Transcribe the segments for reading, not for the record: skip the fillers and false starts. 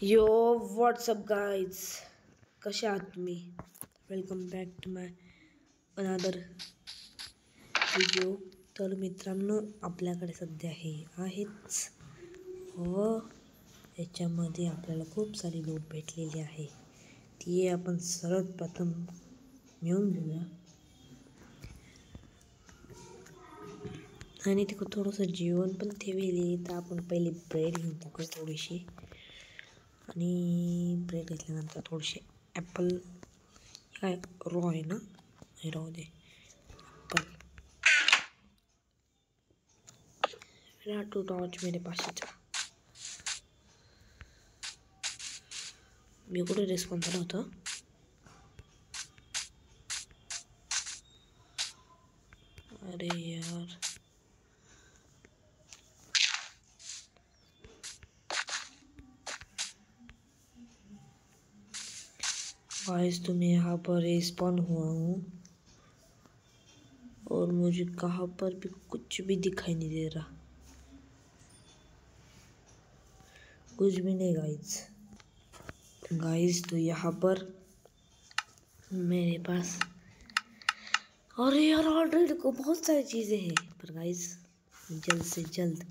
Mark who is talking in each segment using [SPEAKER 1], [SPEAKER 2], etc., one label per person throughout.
[SPEAKER 1] यो WhatsApp guys, कसे आहात तुम्ही? वेलकम बॅक टू माय अनादर व्हिडिओ. तर मित्रांनो, आपल्याकडे सध्या हे आहेच व याच्यामध्ये आपल्याला खूप सारी लूट भेटलेली आहे. ती आपण सर्वप्रथम मिळवून घेऊया आणि ते थोडंसं जेवण पण ठेवले. तर आपण पहिले ब्रेड घेऊन टाकूया थोडीशी, आणि ब्रेड घेतल्यानंतर थोडेसे ॲपल, काय रॉ आहे ना, हे राहू दे. ॲपल टू टॉर्च मेरे पाशीचा मी कुठे रिस्पॉन्स झालं होतं. अरे यार, गाइस तो मैं यहाँ पर रिस्पॉन हुआ हूँ और मुझे कहाँ पर भी कुछ भी दिखाई नहीं दे रहा, कुछ भी नहीं गाइस तो यहाँ पर मेरे पास, अरे यार ऑलरेडी को बहुत सारी चीज़ें हैं. पर गाइस जल्द से जल्द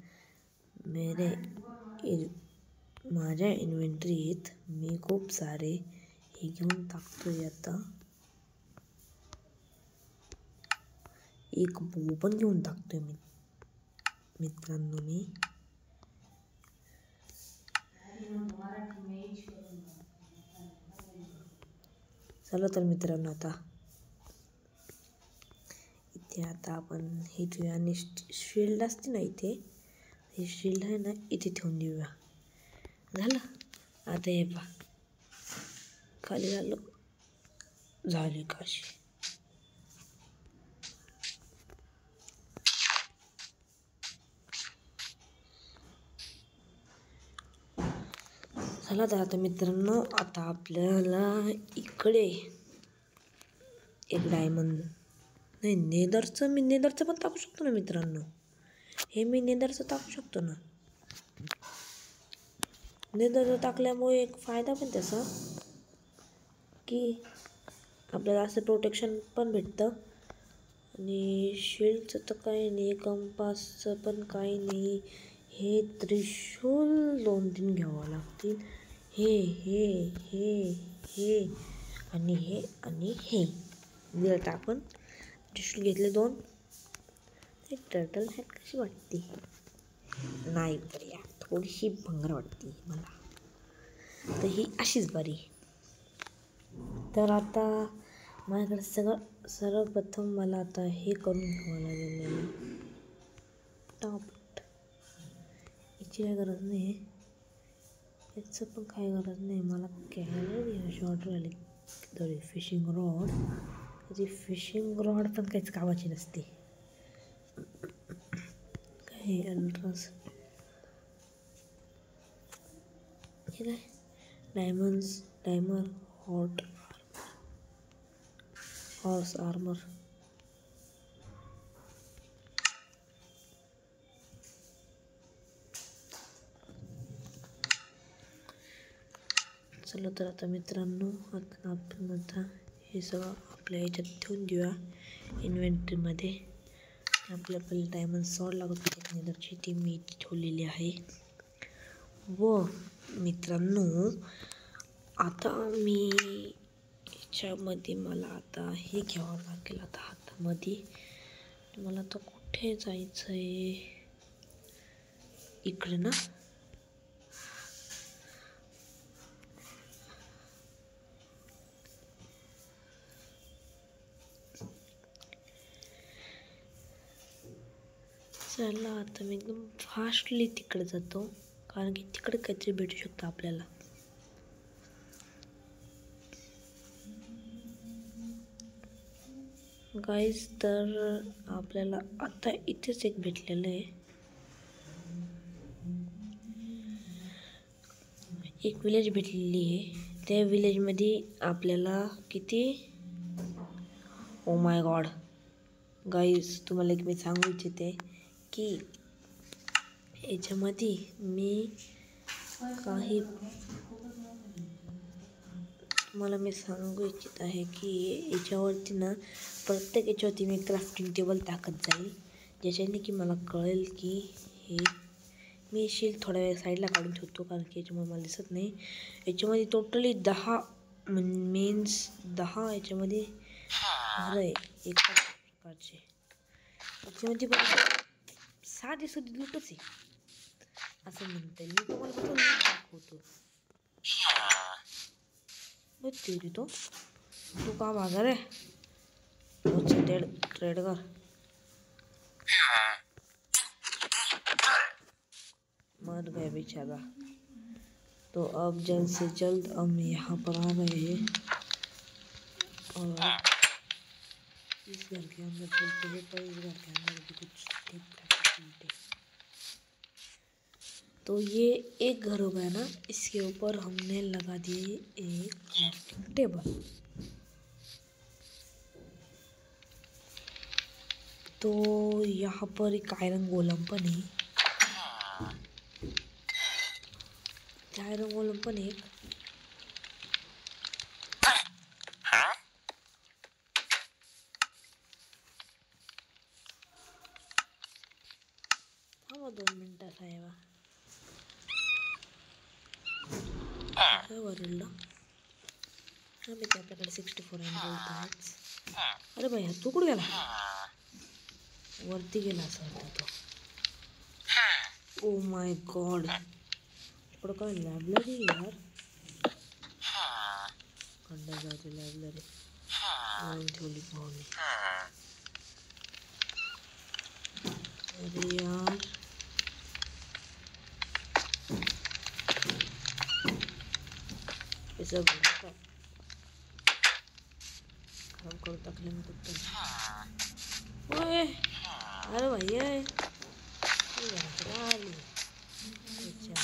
[SPEAKER 1] माझ्या इन्व्हेंटरीत मी खूप सारे हे घेऊन टाकतोय. आता एक बो पण घेऊन टाकतोय मित्रांनो. मी चला तर मित्रांनो, इथे आता आपण हे ठेवूया आणि शिल्ड असते ना, इथे हे शिल्ड आहे ना, इथे ठेवून देऊया. झालं. आता हे पहा, खाली झाली काशी. चला तर आता मित्रांनो, आता आपल्याला इकडे एक डायमंड नाही, मी नेदरचं पण टाकू शकतो ना मित्रांनो. हे मी नेदरचं टाकू शकतो ना. नेदरचं टाकल्यामुळे एक फायदा पण त्याचा, की आपल्याला असं प्रोटेक्शन पण भेटतं. आणि शिल्डचं तर काही नाही, कंपासचं पण काही नाही. हे त्रिशूल 2-3 घ्यावं लागतील. हे हे हे हे आणि हे आणि हे दिलं टाकून त्रिशूल घेतले 2. एक टर्टल हॅट कशी वाटते? नाही तर या थोडीशी भंगार वाटते मला, तर ही अशीच बरी. तर आता माझ्याकडे सर्वप्रथम मला आता हे करून घ्यावं लागेल. टॉप याची काय गरज नाही, याचं पण काही गरज नाही मला. शॉर्ट राहिले तरी फिशिंग रॉड, त्याची फिशिंग रॉड पण काहीच कामाची नसते. काय अल्ट्रास हे काय डायमंड हॉर्स आर्मर. चला तर आता मित्रांनो, आपण आता हे सगळं आपल्या ह्याच्यात ठेवून देऊया इन्व्हेंटरीमध्ये. आपल्याला पहिले डायमंड सॉर्ड लागत होती नेदरची, ती मी ठेवलेली आहे. व मित्रांनो, आता मी ह्याच्यामध्ये मला आता हे घ्यावं लागेल आता हातामध्ये. मला आता कुठे जायचं आहे? इकडे ना. चला आता मी एकदम फास्टली तिकडे जातो, कारण की तिकडे काहीतरी भेटू शकतं आपल्याला. गाईज तर आपल्याला आता इथेच एक भेटलेलं आहे. एक विलेज भेटलेली आहे. त्या विलेजमध्ये आपल्याला किती, ओ माय गॉड गाईज, तुम्हाला एक मी सांगू इच्छिते की याच्यामध्ये मी काही मला मी सांगू इच्छित आहे की याच्यावरती ना प्रत्येक याच्यावरती मी क्राफ्टिंग टेबल टाकत जाईल, ज्याच्याने की मला कळेल की हे मी शील थोड्या वेळ साईडला काढून ठेवतो, कारण की याच्यामुळे मला दिसत नाही. याच्यामध्ये टोटली 10 मीन्स 10 याच्यामध्ये घर आहे एका प्रकारचे. याच्यामध्ये पण साधी सुधी लुटच आहे असं म्हणता येईल. मी तुम्हाला फक्त लूट दाखवतो. तेरी तो तू का मागा रे? ट्रेड कर, मर गए बेचारा. तो अब जल्द से जल्द हम यहाँ पर आ गए हैं और इस घर के अंदर चलते हैं, पर इस घर के अंदर भी कुछ ठीक ठाक चलते. तो ये एक घर हो गया ना, इसके ऊपर हमने लगा दिए एक क्राफ्टिंग टेबल. तो यहाँ पर एक आयरन गोलम पण आहे, आयरन गोलम पण एक. थांबा 2 मिनिटं साहेबा. काय वरडलं? हा मी आपल्याकडे 64 एमराल्ड आहेत. अरे भैया तू कुठे गेला? वरती गेला असं वाटतं तो. ओ माय गॉड, इकडं काय लायब्ररी यार. खंडा जाते लायब्ररी ठेवली पाहुणे. अरे यार ऐसा बोलता खराब करू टाकले मी फक्त. ओए अरे भैया आली. अच्छा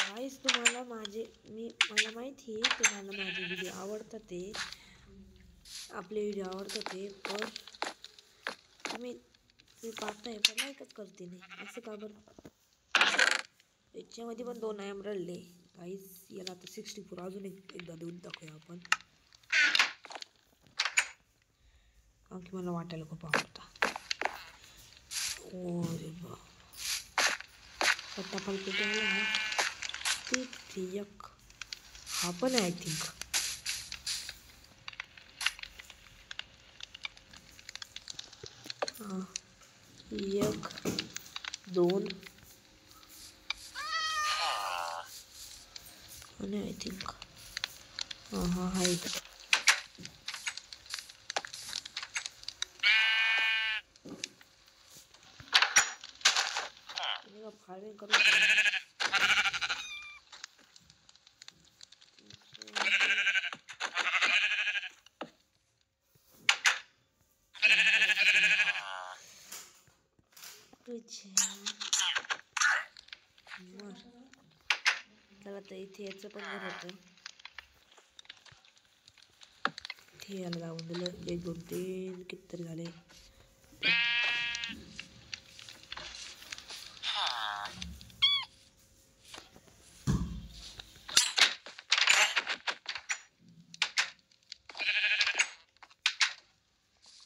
[SPEAKER 1] गाईस, तुम्हाला मला माहिती आहे तुम्हाला माझे व्हिडिओ आवडतात ते, आपले व्हिडिओ आवडतात ते, पण तुम्ही पाहताय पण लाईकच करते नाही असं का बरं? याच्यामध्ये पण 2 एमराल्ड आहे गाईस. याला आता 64 अजून एकदा देऊन टाकूया आपण, कारण की मला वाटायला खूप आवडतं. ओ रे बा पट्टा पलपेटे आला ते एक हा पण आहे आय थिंक. हां 1 2 आणि आय थिंक हां हाय. फार्मिंग करून त्याला तर इथे याचं पण घर होतं, इथे याला लावून दिलं. 1 2 3 कितीतरी झाले.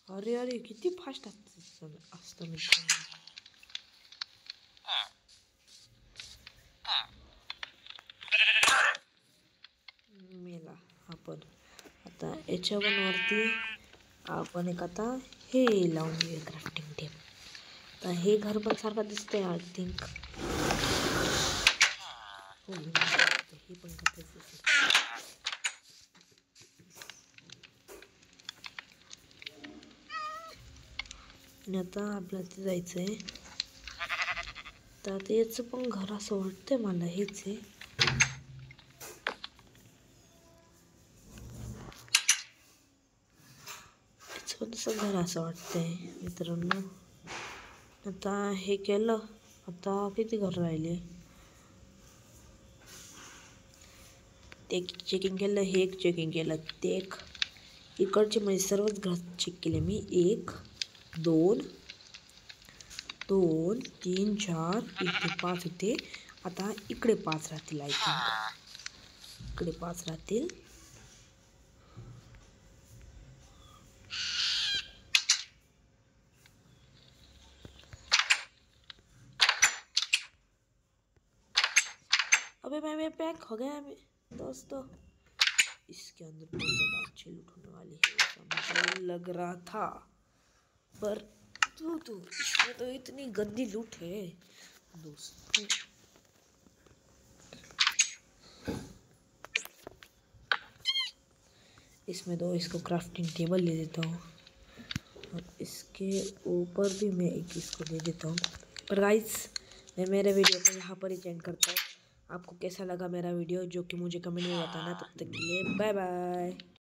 [SPEAKER 1] अरे अरे किती फास्ट असतं मित्रांनो. मेला आपण आता याच्यावर वरती आपण एक आता हे लावून घेऊया क्राफ्टिंग टेबल. तर हे घर पण सारखं दिसतंय आय थिंक. हो हे पण करायचं. आणि आता आपल्याला ते जायचं आहे. तर आता याचं पण घर असं वाटतंय मला हेच आहे. याचं पण असं घर असं वाटतंय मित्रांनो. आता हे केलं, आता किती घर राहिले ते चेकिंग केलं, हे एक चेकिंग केलं, ते एक इकडचे म्हणजे सर्वच घर चेक केले मी. 1 2 2 3 4 इथे 5 होते. आता इकडे 5 राहतील. आय थिंक इकडे 5 राहतील. अबे मैं पैक हो गया दोस्तों. इसके अंदर बहुत ज़्यादा अच्छी लूट होने वाली है ऐसा मुझे लग रहा था, पर तो इसमें तो इतनी गंदी लूट है दोस्तों. इसमें तो इसको क्राफ्टिंग टेबल ले देता हूँ और इसके ऊपर भी मैं एक इसको दे देता हूँ. पर गाइस मैं मेरे वीडियो को यहाँ पर ही एंड करता हूँ. आपको कैसा लगा मेरा वीडियो जो कि मुझे कमेंट में बताना. तब तक के लिए बाय बाय.